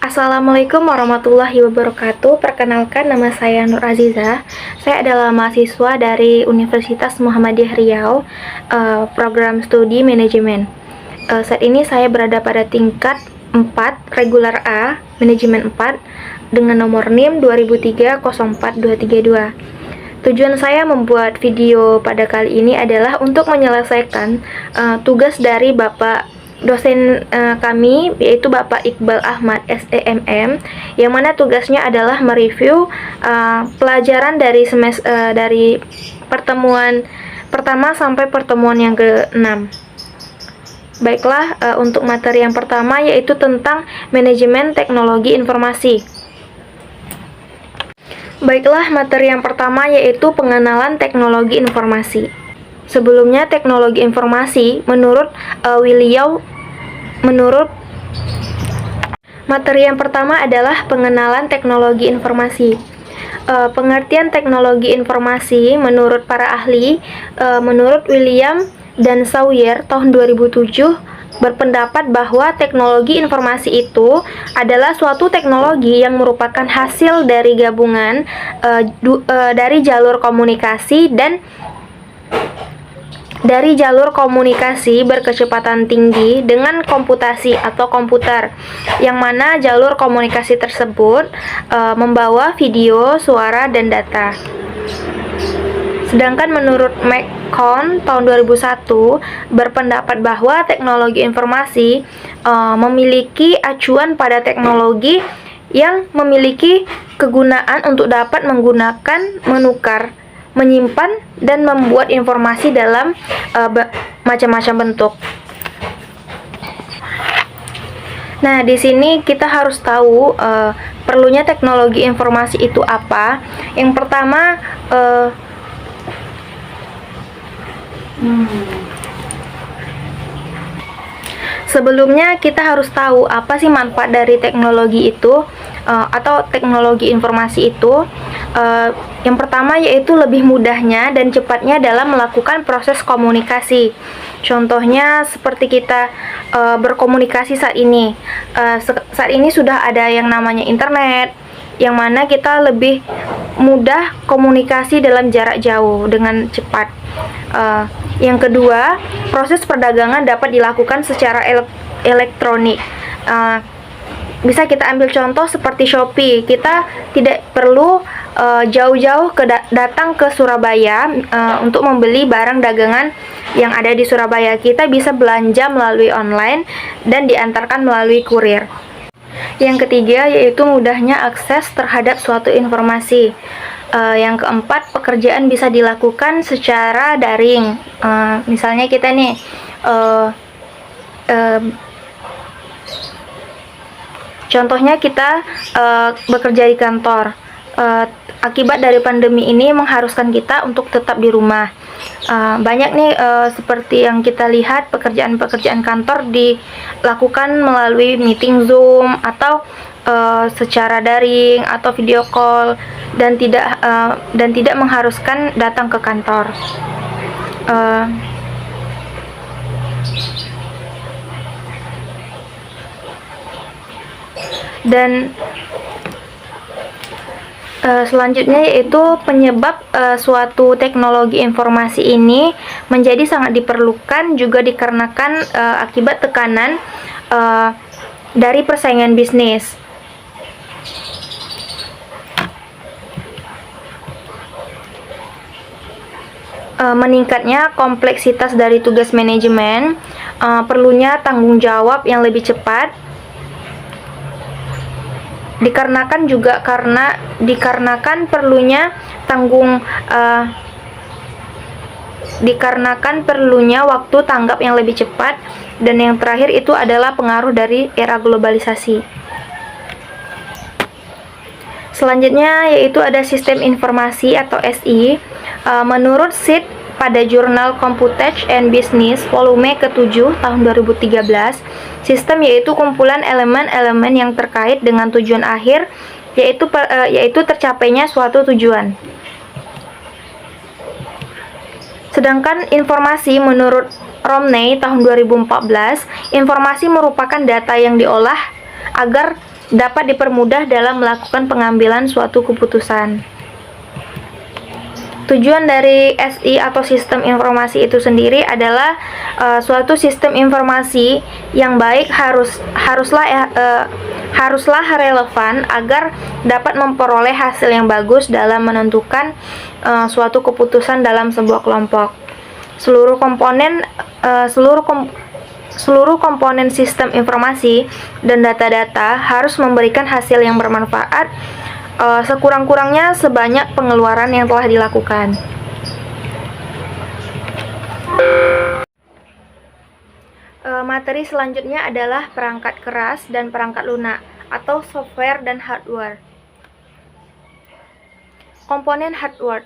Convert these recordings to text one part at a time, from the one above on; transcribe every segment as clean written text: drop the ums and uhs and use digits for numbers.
Assalamualaikum warahmatullahi wabarakatuh. Perkenalkan, nama saya Nur Azizah. Saya adalah mahasiswa dari Universitas Muhammadiyah Riau, program studi manajemen. Saat ini saya berada pada tingkat 4, regular A, manajemen 4, dengan nomor NIM 2003-04232. Tujuan saya membuat video pada kali ini adalah untuk menyelesaikan tugas dari Bapak dosen kami, yaitu Bapak Iqbal Ahmad SEMM, yang mana tugasnya adalah mereview pelajaran dari pertemuan pertama sampai pertemuan yang ke-6. Baiklah, untuk materi yang pertama yaitu tentang manajemen teknologi informasi. Baiklah, materi yang pertama yaitu pengenalan teknologi informasi. Sebelumnya, teknologi informasi menurut materi yang pertama adalah pengenalan teknologi informasi. Pengertian teknologi informasi menurut para ahli, menurut William dan Sawyer tahun 2007 berpendapat bahwa teknologi informasi itu adalah suatu teknologi yang merupakan hasil dari gabungan dari jalur komunikasi berkecepatan tinggi dengan komputasi atau komputer, yang mana jalur komunikasi tersebut membawa video, suara, dan data. Sedangkan menurut McCone tahun 2001 berpendapat bahwa teknologi informasi memiliki acuan pada teknologi yang memiliki kegunaan untuk dapat menggunakan, menukar, menyimpan, dan membuat informasi dalam macam-macam bentuk. Nah, di sini kita harus tahu perlunya teknologi informasi itu apa. Yang pertama, sebelumnya kita harus tahu apa sih manfaat dari teknologi itu atau teknologi informasi itu. Yang pertama yaitu lebih mudahnya dan cepatnya dalam melakukan proses komunikasi. Contohnya seperti kita berkomunikasi saat ini. Saat ini sudah ada yang namanya internet, yang mana kita lebih mudah komunikasi dalam jarak jauh dengan cepat. Yang kedua, proses perdagangan dapat dilakukan secara elektronik. Bisa kita ambil contoh seperti Shopee. Kita tidak perlu jauh-jauh datang ke Surabaya untuk membeli barang dagangan yang ada di Surabaya. Kita bisa belanja melalui online dan diantarkan melalui kurir. Yang ketiga yaitu mudahnya akses terhadap suatu informasi. Yang keempat, pekerjaan bisa dilakukan secara daring. Misalnya kita nih contohnya kita bekerja di kantor. Akibat dari pandemi ini mengharuskan kita untuk tetap di rumah. Banyak nih seperti yang kita lihat, pekerjaan-pekerjaan kantor dilakukan melalui meeting Zoom atau secara daring atau video call, dan tidak mengharuskan datang ke kantor. Dan selanjutnya yaitu penyebab suatu teknologi informasi ini menjadi sangat diperlukan juga dikarenakan akibat tekanan dari persaingan bisnis. Meningkatnya kompleksitas dari tugas manajemen, perlunya tanggung jawab yang lebih cepat, dikarenakan perlunya waktu tanggap yang lebih cepat, dan yang terakhir itu adalah pengaruh dari era globalisasi. Selanjutnya yaitu ada sistem informasi atau SI. Menurut Sid pada jurnal Computage and Business volume ke-7 tahun 2013, sistem yaitu kumpulan elemen-elemen yang terkait dengan tujuan akhir, yaitu tercapainya suatu tujuan. Sedangkan informasi menurut Romney tahun 2014, informasi merupakan data yang diolah agar dapat dipermudah dalam melakukan pengambilan suatu keputusan. Tujuan dari SI atau sistem informasi itu sendiri adalah suatu sistem informasi yang baik haruslah relevan agar dapat memperoleh hasil yang bagus dalam menentukan suatu keputusan dalam sebuah kelompok. Seluruh komponen sistem informasi dan data-data harus memberikan hasil yang bermanfaat sekurang-kurangnya sebanyak pengeluaran yang telah dilakukan. Materi selanjutnya adalah perangkat keras dan perangkat lunak atau software dan hardware. Komponen hardware.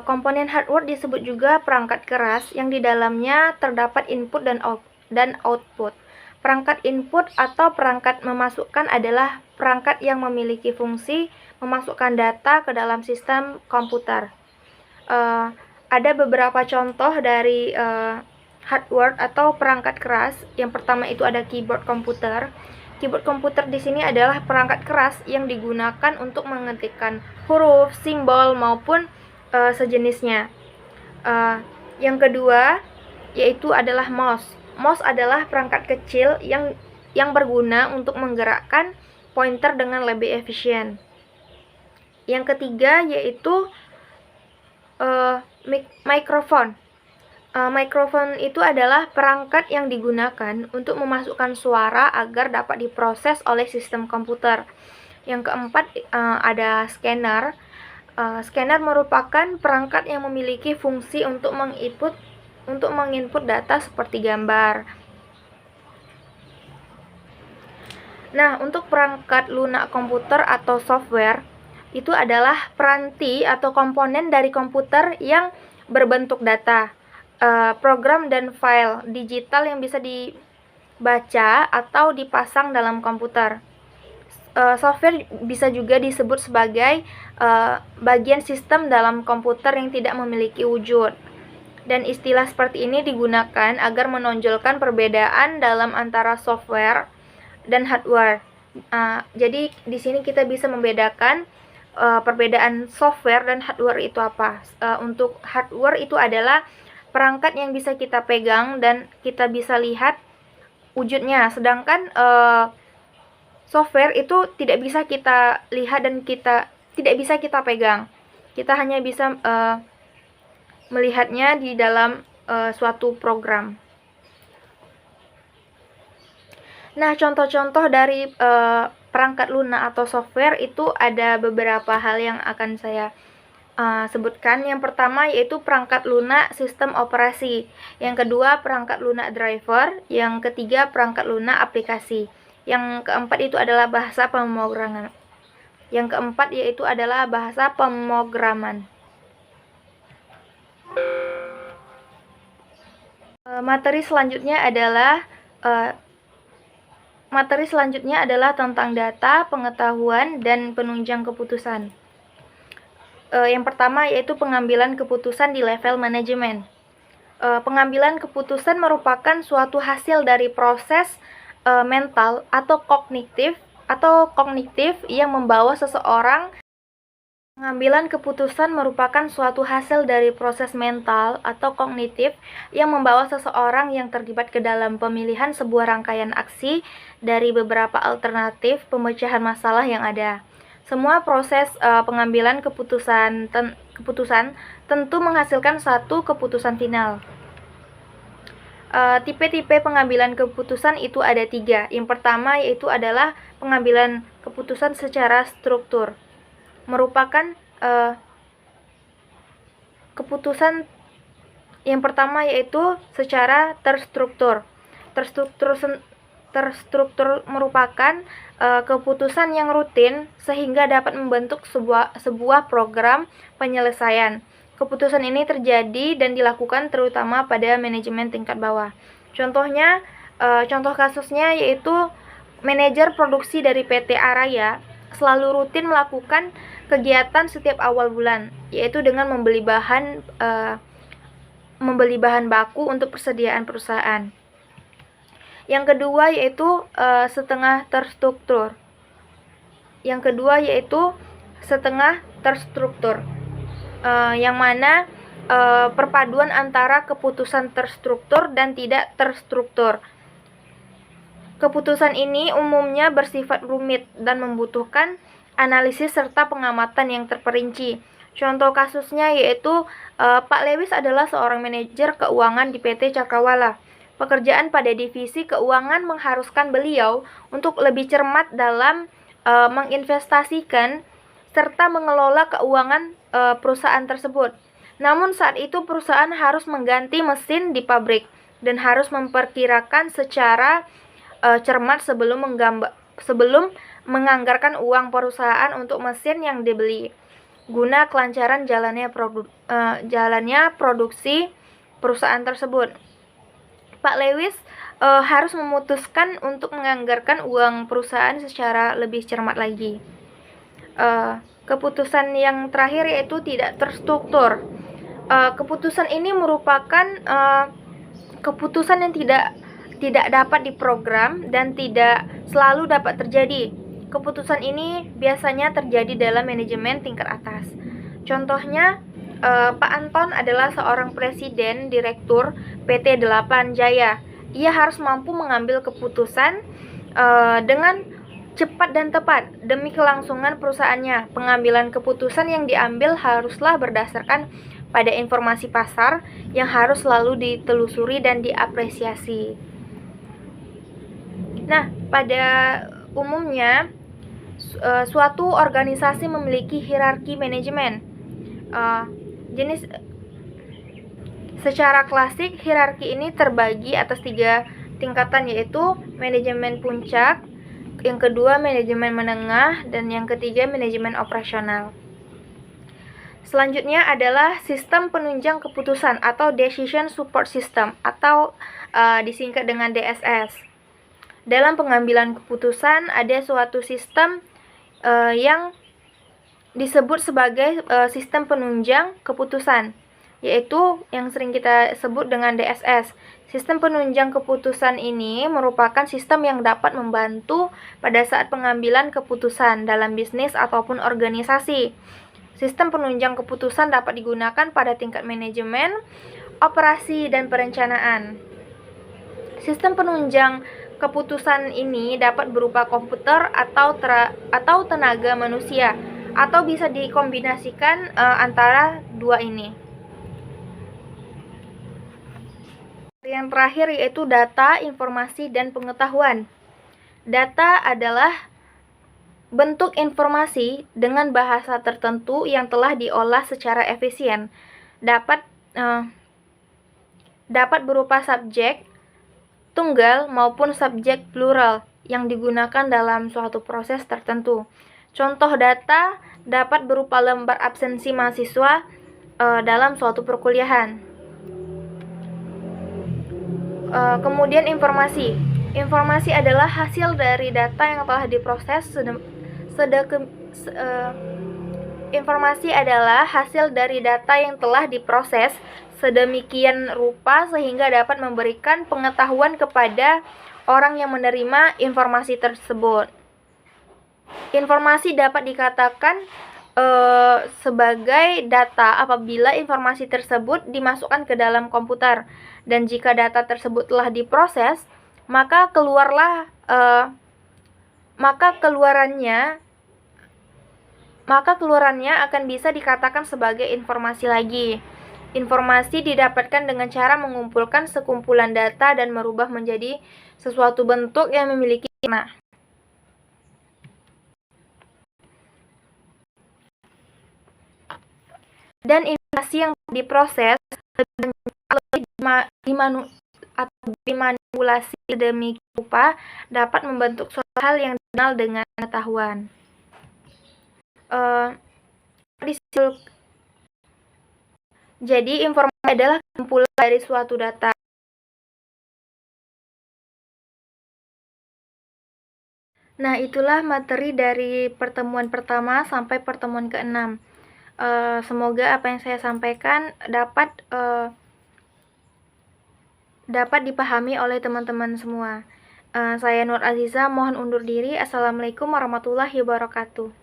Komponen hardware disebut juga perangkat keras yang di dalamnya terdapat input dan output. Perangkat input atau perangkat memasukkan adalah perangkat yang memiliki fungsi memasukkan data ke dalam sistem komputer. Ada beberapa contoh dari hardware atau perangkat keras. Yang pertama itu ada keyboard komputer. Keyboard komputer di sini adalah perangkat keras yang digunakan untuk mengetikkan huruf, simbol maupun sejenisnya. Yang kedua yaitu adalah mouse. Mouse adalah perangkat kecil yang berguna untuk menggerakkan pointer dengan lebih efisien. Yang ketiga yaitu mikrofon. Mikrofon itu adalah perangkat yang digunakan untuk memasukkan suara agar dapat diproses oleh sistem komputer. Yang keempat ada scanner. Scanner merupakan perangkat yang memiliki fungsi untuk menginput data seperti gambar. Nah, untuk perangkat lunak komputer atau software itu adalah peranti atau komponen dari komputer yang berbentuk data, program dan file digital yang bisa dibaca atau dipasang dalam komputer. Software bisa juga disebut sebagai bagian sistem dalam komputer yang tidak memiliki wujud. Dan istilah seperti ini digunakan agar menonjolkan perbedaan dalam antara software dan hardware. Jadi di sini kita bisa membedakan perbedaan software dan hardware itu apa. Untuk hardware itu adalah perangkat yang bisa kita pegang dan kita bisa lihat wujudnya. Sedangkan software itu tidak bisa kita lihat dan tidak bisa kita pegang. Kita hanya bisa melihatnya di dalam suatu program. Nah, contoh-contoh dari perangkat lunak atau software itu ada beberapa hal yang akan saya sebutkan. Yang pertama yaitu perangkat lunak sistem operasi. Yang kedua perangkat lunak driver. Yang ketiga perangkat lunak aplikasi. Yang keempat itu adalah bahasa pemrograman. Yang keempat yaitu adalah bahasa pemrograman. Materi selanjutnya adalah tentang data, pengetahuan, dan penunjang keputusan. Yang pertama yaitu pengambilan keputusan di level manajemen. Pengambilan keputusan merupakan suatu hasil dari proses mental atau kognitif yang membawa seseorang. Pengambilan keputusan merupakan suatu hasil dari proses mental atau kognitif yang membawa seseorang yang terlibat ke dalam pemilihan sebuah rangkaian aksi dari beberapa alternatif pemecahan masalah yang ada. Semua proses pengambilan keputusan tentu menghasilkan satu keputusan final. Tipe-tipe pengambilan keputusan itu ada 3. Yang pertama yaitu adalah pengambilan keputusan secara struktur. Merupakan keputusan yang pertama yaitu secara terstruktur. Terstruktur merupakan keputusan yang rutin sehingga dapat membentuk sebuah program penyelesaian. Keputusan ini terjadi dan dilakukan terutama pada manajemen tingkat bawah. Contohnya, contoh kasusnya yaitu manajer produksi dari PT Araya selalu rutin melakukan kegiatan setiap awal bulan, yaitu dengan membeli bahan baku untuk persediaan perusahaan. Yang kedua yaitu setengah terstruktur. Yang kedua yaitu setengah terstruktur, yang mana perpaduan antara keputusan terstruktur dan tidak terstruktur. Keputusan ini umumnya bersifat rumit dan membutuhkan analisis serta pengamatan yang terperinci. Contoh kasusnya yaitu Pak Lewis adalah seorang manajer keuangan di PT Cakrawala. Pekerjaan pada divisi keuangan mengharuskan beliau untuk lebih cermat dalam menginvestasikan serta mengelola keuangan perusahaan tersebut. Namun saat itu perusahaan harus mengganti mesin di pabrik dan harus memperkirakan secara cermat sebelum menganggarkan uang perusahaan untuk mesin yang dibeli, guna kelancaran jalannya produksi perusahaan tersebut. Pak Lewis harus memutuskan untuk menganggarkan uang perusahaan secara lebih cermat lagi. Keputusan yang terakhir yaitu tidak terstruktur. Keputusan ini merupakan keputusan yang tidak dapat diprogram dan tidak selalu dapat terjadi. Keputusan ini biasanya terjadi dalam manajemen tingkat atas. Contohnya, Pak Anton adalah seorang presiden direktur PT 8 Jaya. Ia harus mampu mengambil keputusan dengan cepat dan tepat demi kelangsungan perusahaannya. Pengambilan keputusan yang diambil haruslah berdasarkan pada informasi pasar yang harus selalu ditelusuri dan diapresiasi. Nah, pada umumnya suatu organisasi memiliki hierarki manajemen. Secara klasik hierarki ini terbagi atas 3 tingkatan, yaitu manajemen puncak, yang kedua manajemen menengah, dan yang ketiga manajemen operasional. Selanjutnya adalah sistem penunjang keputusan atau Decision Support System atau disingkat dengan DSS. Dalam pengambilan keputusan ada suatu sistem yang disebut sebagai sistem penunjang keputusan, yaitu yang sering kita sebut dengan DSS. Sistem penunjang keputusan ini merupakan sistem yang dapat membantu pada saat pengambilan keputusan dalam bisnis ataupun organisasi. Sistem penunjang keputusan dapat digunakan pada tingkat manajemen, operasi, dan perencanaan. Sistem penunjang keputusan ini dapat berupa komputer atau tenaga manusia, atau bisa dikombinasikan antara dua ini. Yang terakhir yaitu data, informasi, dan pengetahuan. Data adalah bentuk informasi dengan bahasa tertentu yang telah diolah secara efisien. Dapat berupa subjek tunggal maupun subjek plural yang digunakan dalam suatu proses tertentu. Contoh data dapat berupa lembar absensi mahasiswa dalam suatu perkuliahan. Kemudian informasi. Informasi adalah hasil dari data yang telah diproses informasi adalah hasil dari data yang telah diproses sedemikian rupa sehingga dapat memberikan pengetahuan kepada orang yang menerima informasi tersebut. Informasi dapat dikatakan sebagai data apabila informasi tersebut dimasukkan ke dalam komputer, dan jika data tersebut telah diproses, maka keluarannya akan bisa dikatakan sebagai informasi lagi. Informasi didapatkan dengan cara mengumpulkan sekumpulan data dan merubah menjadi sesuatu bentuk yang memiliki makna. Dan informasi yang diproses dimanipulasi sedemikian rupa dapat membentuk suatu hal yang dikenal dengan pengetahuan. Jadi informasi adalah kumpulan dari suatu data. Nah, itulah materi dari pertemuan pertama sampai pertemuan ke-6. Semoga apa yang saya sampaikan dapat dipahami oleh teman-teman semua. Saya Nur Aziza, mohon undur diri. Assalamualaikum warahmatullahi wabarakatuh.